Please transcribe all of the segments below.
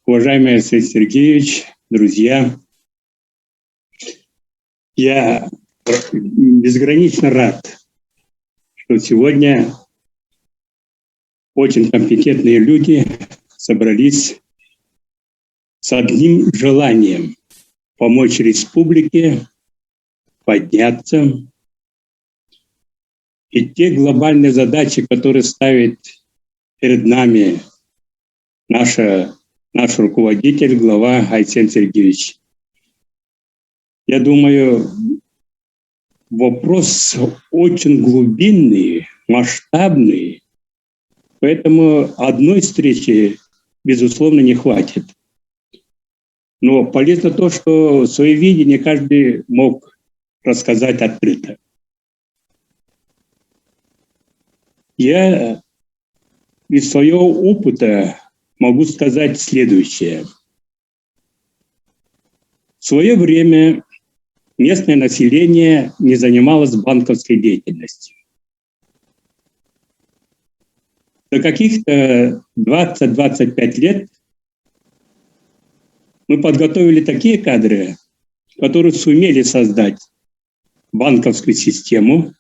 Уважаемый Алексей Сергеевич, друзья, я безгранично рад, что сегодня очень компетентные люди собрались с одним желанием помочь республике подняться. И те глобальные задачи, которые ставит перед нами наш руководитель, глава Айсен Сергеевич. Я думаю, вопрос очень глубинный, масштабный, поэтому одной встречи, безусловно, не хватит. Но полезно то, что свои видения каждый мог рассказать открыто. Я из своего опыта могу сказать следующее. В свое время местное население не занималось банковской деятельностью. До каких-то 20-25 лет мы подготовили такие кадры, которые сумели создать банковскую систему.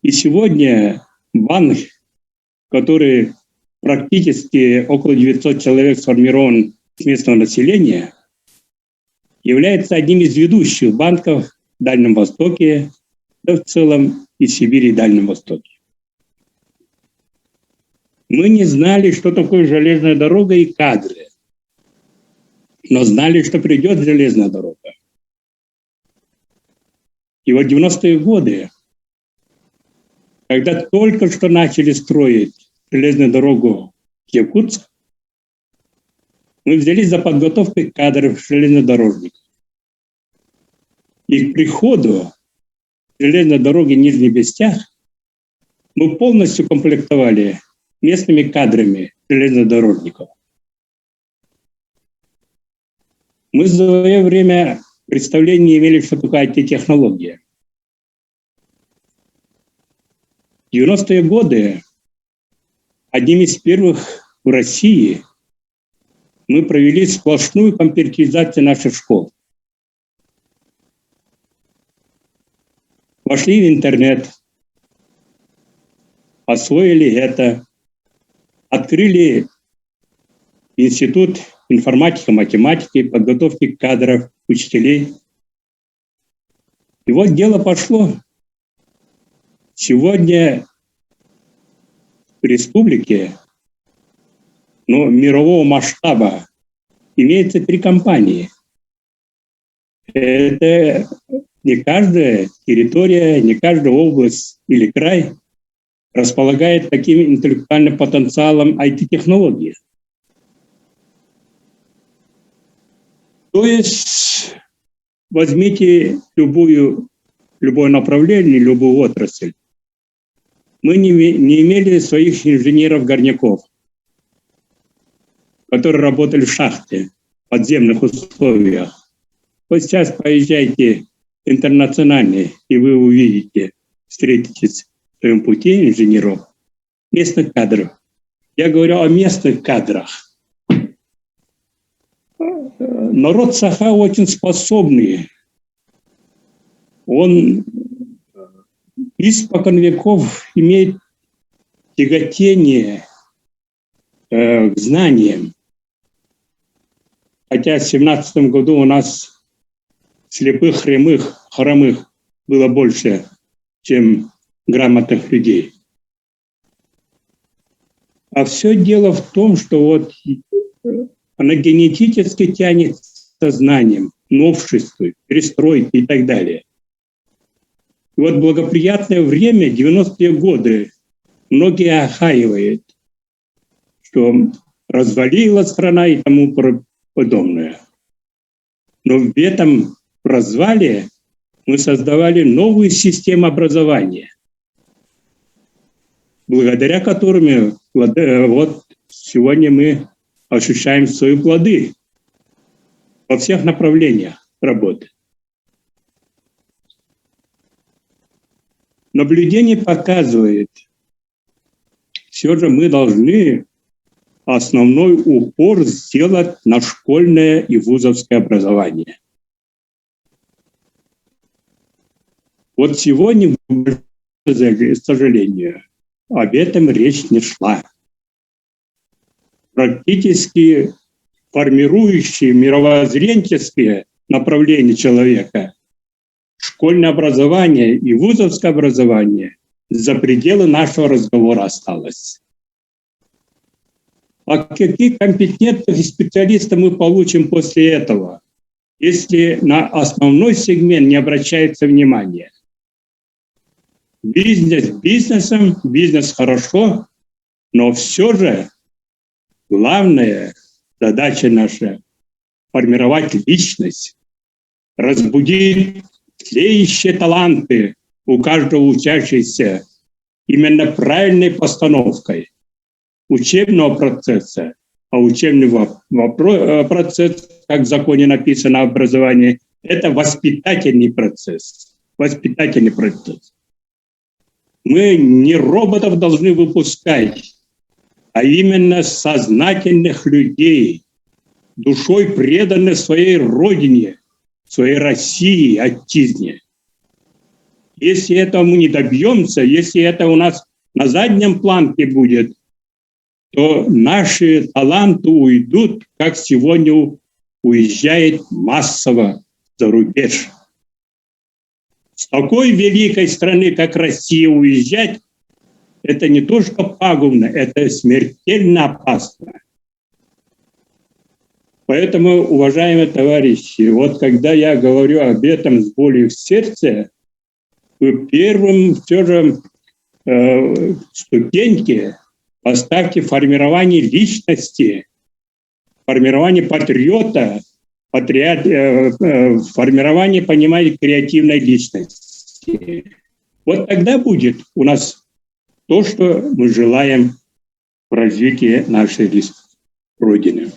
И сегодня банк, который практически около 900 человек сформирован с местного населения, является одним из ведущих банков в Дальнем Востоке, да в целом и Сибири и Дальнем Востоке. Мы не знали, что такое железная дорога и кадры, но знали, что придет железная дорога. И вот 90-е годы, когда только что начали строить железную дорогу в Якутск, мы взялись за подготовку кадров железнодорожников. И к приходу железной дороги Нижний Бестях мы полностью комплектовали местными кадрами железнодорожников. Мы в свое время представления не имели, что такое IT-технология. В 90-е годы одним из первых в России мы провели сплошную компьютеризацию наших школ. Вошли в интернет, освоили это, открыли институт информатики, математики, подготовки кадров, учителей. И вот дело пошло. Сегодня в республике, мирового масштаба имеется 3 компании. Это не каждая территория, не каждая область или край располагает таким интеллектуальным потенциалом IT-технологий. То есть возьмите любое направление, любую отрасль. Мы не имели своих инженеров-горняков, которые работали в шахте, в подземных условиях. Вот сейчас поезжайте интернациональные, и вы увидите, встретитесь в своем пути инженеров, местных кадров. Я говорю о местных кадрах. Народ Саха очень способный. Он испокон веков имеет тяготение к знаниям. Хотя в 17 году у нас слепых, хромых было больше, чем грамотных людей. А все дело в том, что она генетически тянет сознанием, новшеству, перестройки и так далее. И вот благоприятное время, 90-е годы, многие охаивают, что развалилась страна и тому подобное. Но в этом развале мы создавали новую систему образования, благодаря которым сегодня мы ощущаем свои плоды во всех направлениях работы. Наблюдение показывает, все же мы должны основной упор сделать на школьное и вузовское образование. Вот сегодня, к сожалению, об этом речь не шла. Практически формирующие мировоззренческие направления человека, школьное образование и вузовское образование за пределы нашего разговора осталось. А каких компетентных специалистов мы получим после этого, если на основной сегмент не обращается внимания? Бизнес бизнесом, бизнес хорошо, но все же главная задача наша – формировать личность, разбудить тлеющие таланты у каждого учащегося именно правильной постановкой учебного процесса. А учебный процесс, как в законе написано, образование – это воспитательный процесс. Воспитательный процесс. Мы не роботов должны выпускать, а именно сознательных людей, душой преданных своей родине, своей России, отчизне. Если этого мы не добьемся, если это у нас на заднем планке будет, то наши таланты уйдут, как сегодня уезжает массово за рубеж. С такой великой страны, как Россия, уезжать, это не то что пагубно, это смертельно опасно. Поэтому, уважаемые товарищи, вот когда я говорю об этом с болью в сердце, вы первым все же ступеньки поставьте формирование личности, формирование патриота, формирование, понимаете, креативной личности. Вот тогда будет у нас то, что мы желаем в развитии нашей Родины.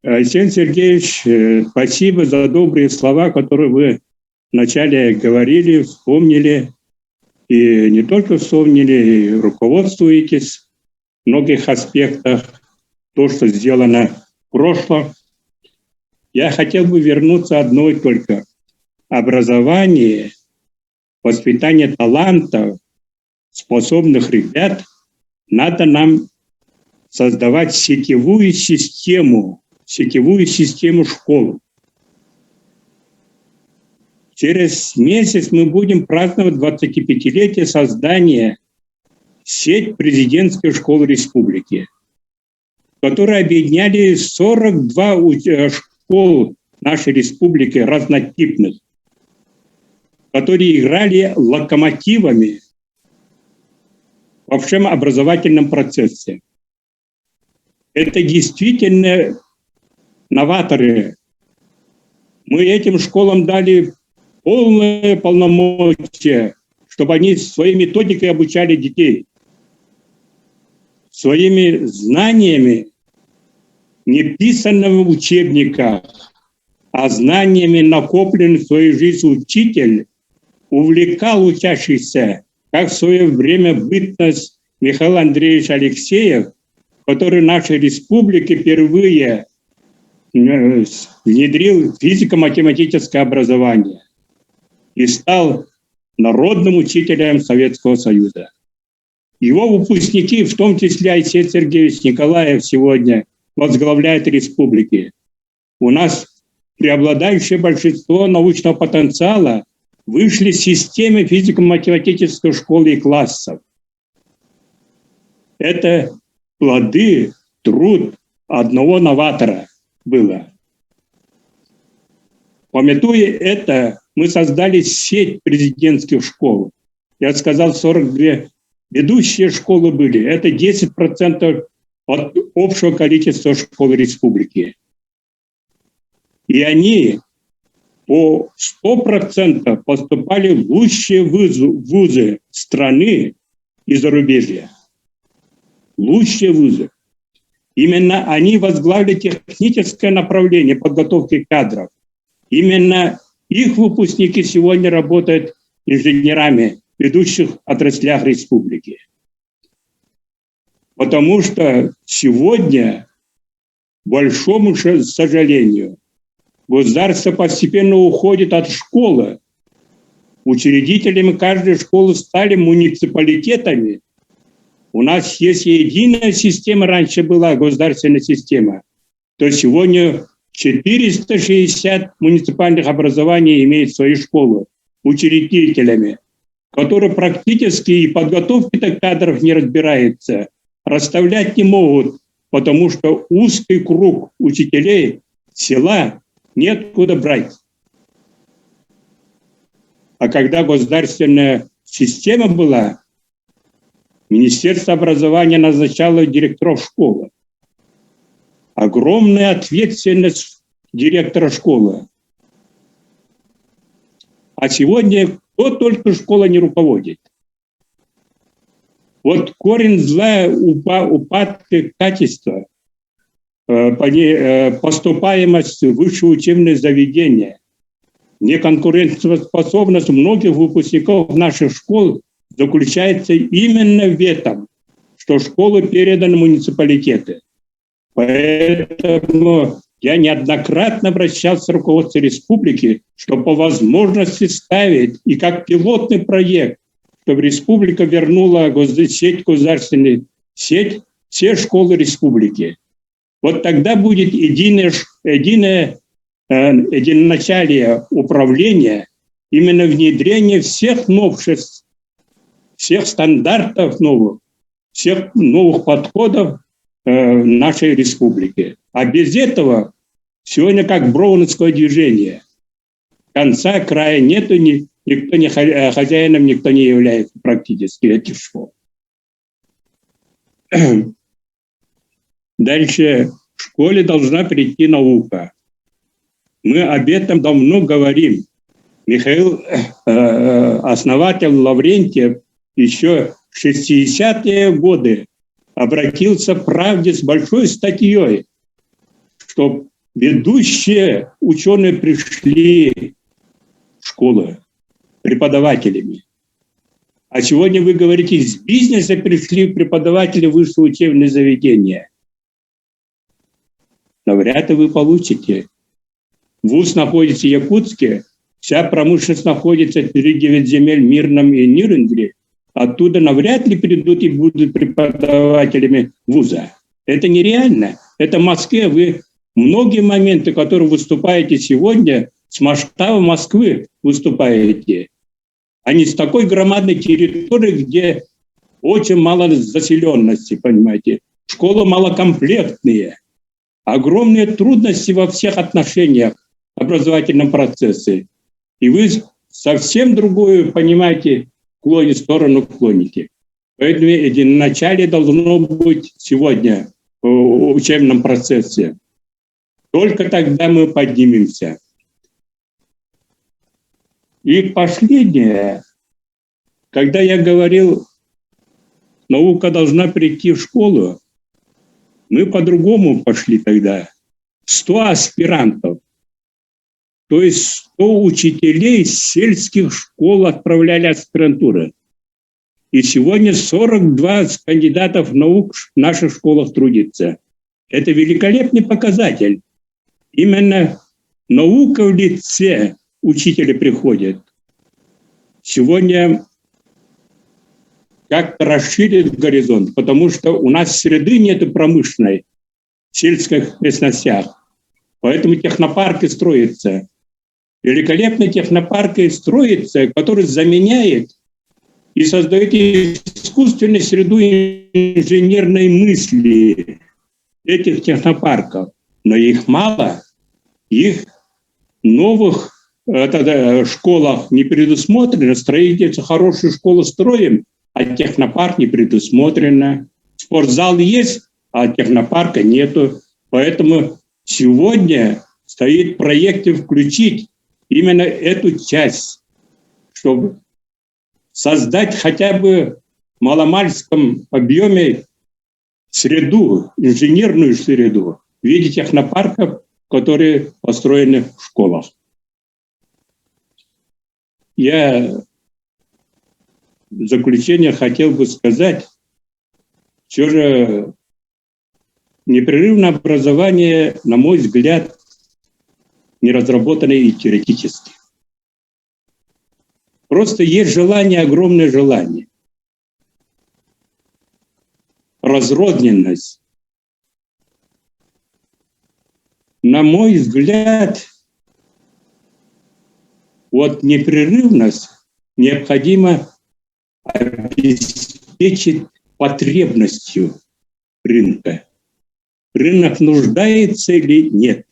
Алексей Сергеевич, спасибо за добрые слова, которые вы вначале говорили, вспомнили. И не только вспомнили, и руководствуетесь в многих аспектах то, что сделано в прошлом. Я хотел бы вернуться одной только. Образование, воспитание талантов, способных ребят, надо нам создавать сетевую систему школ. Через месяц мы будем праздновать 25-летие создания сети президентской школы республики, которые объединяли 42 школ нашей республики разнотипных, которые играли локомотивами во всем образовательном процессе. Это действительно новаторы. Мы этим школам дали полное полномочия, чтобы они своей методикой обучали детей, своими знаниями, не писанными в учебниках, а знаниями, накопленными в своей жизни учитель, увлекал учащихся, как в свое время бытность Михаил Андреевич Алексеев, который в нашей республике впервые внедрил физико-математическое образование и стал народным учителем Советского Союза. Его выпускники, в том числе Алексей Сергеевич Николаев, сегодня возглавляет республики. У нас преобладающее большинство научного потенциала вышли из системы физико-математической школы и классов. Это плоды, труд одного новатора было. Памятуя это, мы создали сеть президентских школ. Я сказал, 42 ведущие школы были. Это 10% от общего количества школ республики. И они по 100% поступали в лучшие вузы страны и зарубежья. Лучшие вузы. Именно они возглавили техническое направление подготовки кадров. Именно их выпускники сегодня работают инженерами в ведущих отраслях республики. Потому что сегодня, к большому сожалению, государство постепенно уходит от школы. Учредителями каждой школы стали муниципалитетами. У нас есть единая система, раньше была государственная система, то сегодня 460 муниципальных образований имеют свои школы учредителями, которые практически и подготовки кадров не разбираются, расставлять не могут, потому что узкий круг учителей села неоткуда брать. А когда государственная система была, Министерство образования назначало директоров школы. Огромная ответственность директора школы. А сегодня кто только школа не руководит. Вот корень зла упадка качества, поступаемость в высшие учебные заведения, неконкурентоспособность многих выпускников наших школ заключается именно в этом, что школы переданы муниципалитеты. Поэтому я неоднократно обращался к руководству республики, чтобы по возможности ставить и как пилотный проект, чтобы республика вернула государственную сеть все школы республики. Вот тогда будет единоначалие управления, именно внедрение всех новшеств, всех стандартов новых, всех новых подходов нашей республики. А без этого сегодня как броуновское движение. Конца, края нету, никто не хозяином, никто не является практически этих школ. Дальше в школе должна прийти наука. Мы об этом давно говорим. Михаил, основатель Лаврентьев, еще в 60-е годы обратился к «Правде» с большой статьей, что ведущие ученые пришли в школы преподавателями. А сегодня вы говорите, из бизнеса пришли преподаватели в высшие учебные заведения. Но вряд ли вы получите. Вуз находится в Якутске, вся промышленность находится в 9 земель Мирном и Нюрнберге. Оттуда навряд ли придут и будут преподавателями вуза. Это нереально. Это в Москве. Вы многие моменты, которые выступаете сегодня, с масштаба Москвы выступаете, а не с такой громадной территории, где очень мало заселенности, понимаете. Школы малокомплектные. Огромные трудности во всех отношениях в образовательном процессе. И вы совсем другую, понимаете, сторону клоните. Поэтому единоначалие должно быть сегодня в учебном процессе. Только тогда мы поднимемся. И последнее, когда я говорил, наука должна прийти в школу, мы по-другому пошли тогда. 100 аспирантов, то есть 100 учителей сельских школ отправляли аспирантуры. И сегодня 42 кандидатов наук в наших школах трудится. Это великолепный показатель. Именно наука в лице учителя приходит. Сегодня как-то расширит горизонт, потому что у нас среды нет промышленной в сельских местностях. Поэтому технопарки строятся. Великолепные технопарки строятся, которые заменяют и создают искусственную среду инженерной мысли этих технопарков. Но их мало. Их в новых школах не предусмотрено. Строительство хорошей школы строим, а технопарк не предусмотрено. Спортзал есть, а технопарка нету. Поэтому сегодня стоит в проекте включить именно эту часть, чтобы создать хотя бы в маломальском объеме среду, инженерную среду в виде технопарков, которые построены в школах. Я в заключение хотел бы сказать, все же непрерывное образование, на мой взгляд, не разработано и теоретически. Просто есть желание, огромное желание. Разрозненность. На мой взгляд, вот непрерывность необходимо обеспечить потребностью рынка. Рынок нуждается или нет.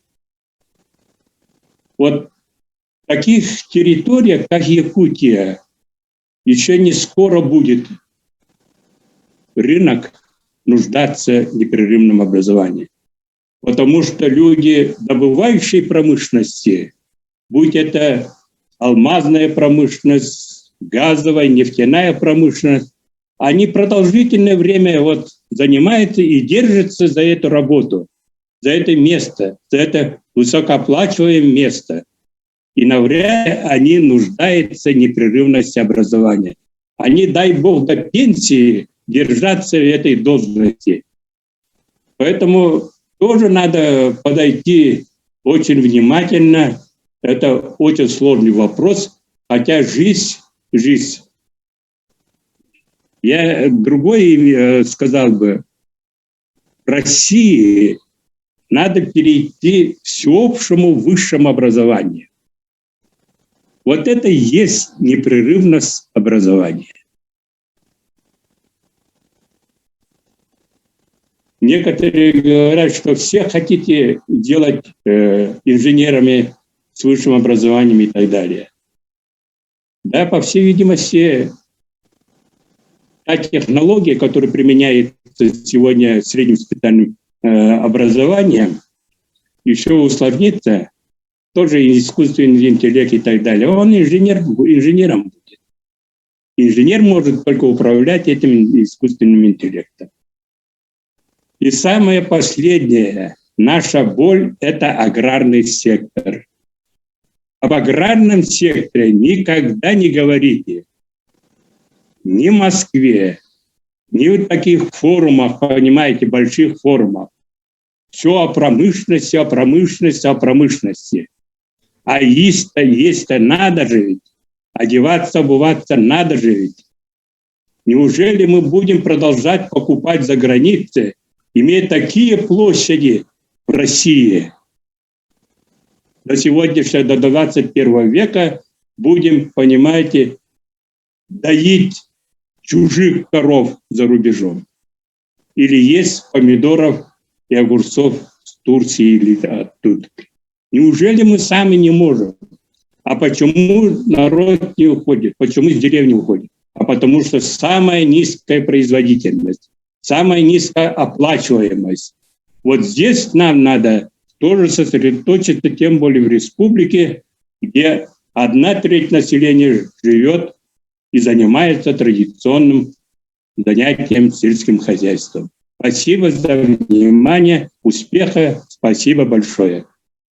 Вот в таких территориях, как Якутия, еще не скоро будет рынок нуждаться в непрерывном образовании. Потому что люди добывающей промышленности, будь это алмазная промышленность, газовая, нефтяная промышленность, они продолжительное время вот занимаются и держатся за эту работу, за это место, за это высокооплачиваемое место. И навряд они нуждаются в непрерывности образования. Они, дай бог, до пенсии держаться в этой должности. Поэтому тоже надо подойти очень внимательно. Это очень сложный вопрос, хотя жизнь. Я другой сказал бы, в России надо перейти к всеобщему высшему образованию. Вот это и есть непрерывность образования. Некоторые говорят, что все хотите делать инженерами с высшим образованием и так далее. Да, по всей видимости, та технология, которая применяется сегодня средним специальным образованием, еще усложнится, тоже искусственный интеллект и так далее. Он инженером будет. Инженер может только управлять этим искусственным интеллектом. И самое последнее, наша боль – это аграрный сектор. Об аграрном секторе никогда не говорите. Ни в Москве, ни в таких форумах, понимаете, больших форумах. Все о промышленности, о промышленности, о промышленности. А есть-то надо же ведь. Одеваться, обуваться надо же ведь. Неужели мы будем продолжать покупать за границей, имея такие площади в России? До сегодняшнего, до 21 века будем, понимаете, доить чужих коров за рубежом. Или есть помидоров и огурцов с Турции или оттуда. Неужели мы сами не можем? А почему народ не уходит? Почему из деревни уходит? А потому что самая низкая производительность, самая низкая оплачиваемость. Вот здесь нам надо тоже сосредоточиться, тем более в республике, где 1/3 населения живет и занимается традиционным занятием сельским хозяйством. Спасибо за внимание, успеха, спасибо большое.